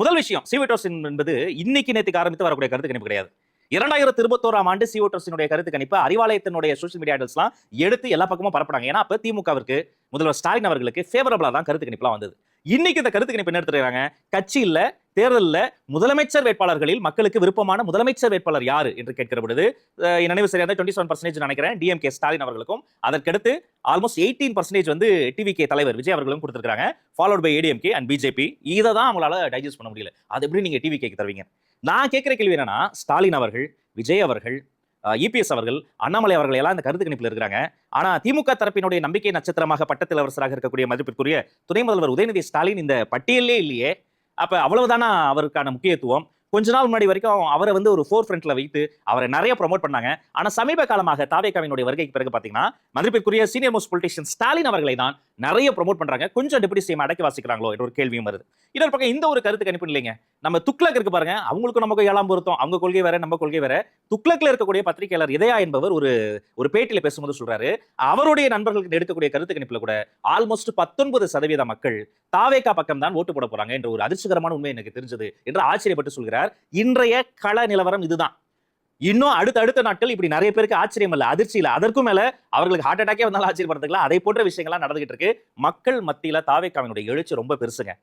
முதல் விஷயம் சிவிட்டோசின் என்பது இன்னைக்கு நேற்றுக்கு ஆரம்பித்து வரக்கூடிய கருத்து கணிப்பு கிடையாது. 2021ஆம் ஆண்டு சிவோட்டோசினுடைய கருத்து கணிப்பு அறிவாலயத்தினுடைய சோசியல் மீடியா ஐடல்ஸ்லாம் எடுத்து எல்லா பக்கமும் பரப்புனாங்க. ஏன்னா அப்ப திமுகவிற்கு முதல்வர் ஸ்டாலின் அவர்களுக்கு ஃபேவரபிளா தான் கருத்து கணிப்புலாம் வந்தது. இன்னைக்கு இந்த கருத்து கணிப்பு என்ன எடுத்துறாங்க? கட்சி இல்ல, தேர்தல்ல முதலமைச்சர் வேட்பாளர்களில் மக்களுக்கு விருப்பமான முதலமைச்சர் வேட்பாளர் யாரு என்று கேட்கிற பொழுது நினைவு சரியாக 27% நினைக்கிறேன் டிஎம்கே ஸ்டாலின் அவர்களுக்கும், அதற்கடுத்து ஆல்மோஸ்ட் 18% வந்து டிவிகே தலைவர் விஜய் அவர்களும் கொடுத்திருக்காங்க. Followed by ADMK and BJP. இதை தான் அவங்களால டைஜஸ்ட் பண்ண முடியல. அது எப்படி நீங்க டிவிகேக்கு தருவீங்க? நான் கேட்கிற கேள்வி என்னன்னா, ஸ்டாலின் அவர்கள், விஜய் அவர்கள், இபிஎஸ் அவர்கள், அண்ணாமலை அவர்கள் எல்லாம் இந்த கருத்து கணிப்பில் இருக்கிறாங்க. ஆனா திமுக தரப்பினுடைய நம்பிக்கை நட்சத்திரமாக பட்டத்தில் இளவரசராக இருக்கக்கூடிய மதிப்பிற்குரிய துணை முதல்வர் உதயநிதி ஸ்டாலின் இந்த பட்டியலே இல்லையே. அப்ப அவ்வளவுதானா அவருக்கான முக்கியத்துவம்? கொஞ்ச நாள் முன்னாடி வரைக்கும் அவரை வந்து ஒரு ஃபோர் ஃப்ரண்ட்ல வைத்து அவரை நிறைய ப்ரமோட் பண்ணாங்க. ஆனா சமீப காலமாக தாவேகாவினுடைய வருகைக்கு பிறகு பாத்தீங்கன்னா மதிப்பிற்குரிய சீனியர் மோஸ்ட் பொலிட்டிஷியன் ஸ்டாலின் அவர்களை தான் நிறைய ப்ரமோட் பண்றாங்க. கொஞ்சம் டெபுட்டி சிஎம் அடக்கி வாசிக்கிறாங்களோ என்ற ஒரு கேள்வியும் வருது. இன்னொரு பக்கம் இந்த ஒரு கருத்து கணிப்பு இல்லைங்க. நம்ம துக்ளக் இருக்கு பாருங்க, அவங்களுக்கும் நமக்கு ஏழாம் பொருத்தம். அவங்க கொள்கை வேற, நம்ம கொள்கை வேற. துக்ளக்ல இருக்கக்கூடிய பத்திரிகையாளர் இதயா என்பவர் ஒரு பேட்டியில பேசும்போது சொல்றாரு, அவருடைய நண்பர்களுக்கு எடுக்கக்கூடிய கருத்து கணிப்புல கூட ஆல்மோஸ்ட் 19% மக்கள் தாவேகா பக்கம் தான் ஓட்டு போட போறாங்க என்ற ஒரு அதிர்ச்சிகரமான உண்மை எனக்கு தெரிஞ்சது என்று ஆச்சரியப்பட்டு சொல்கிறார். இன்றைய கள நிலவரம் இதுதான். இன்னும் அடுத்த நாட்கள் இப்படி நிறைய பேருக்கு ஆச்சரியம் இல்ல, அதிர்ச்சி இல்ல, அதற்கும் மேல அவர்களுக்கு ஹார்ட் அட்டாக்கே வந்தாலும் ஆச்சரியப்படுறதுல அதை போன்ற விஷயங்கள்லாம் நடந்துகிட்டு இருக்கு. மக்கள் மத்தியில தாவேகாவினுடைய எழுச்சி ரொம்ப பெருசுங்க.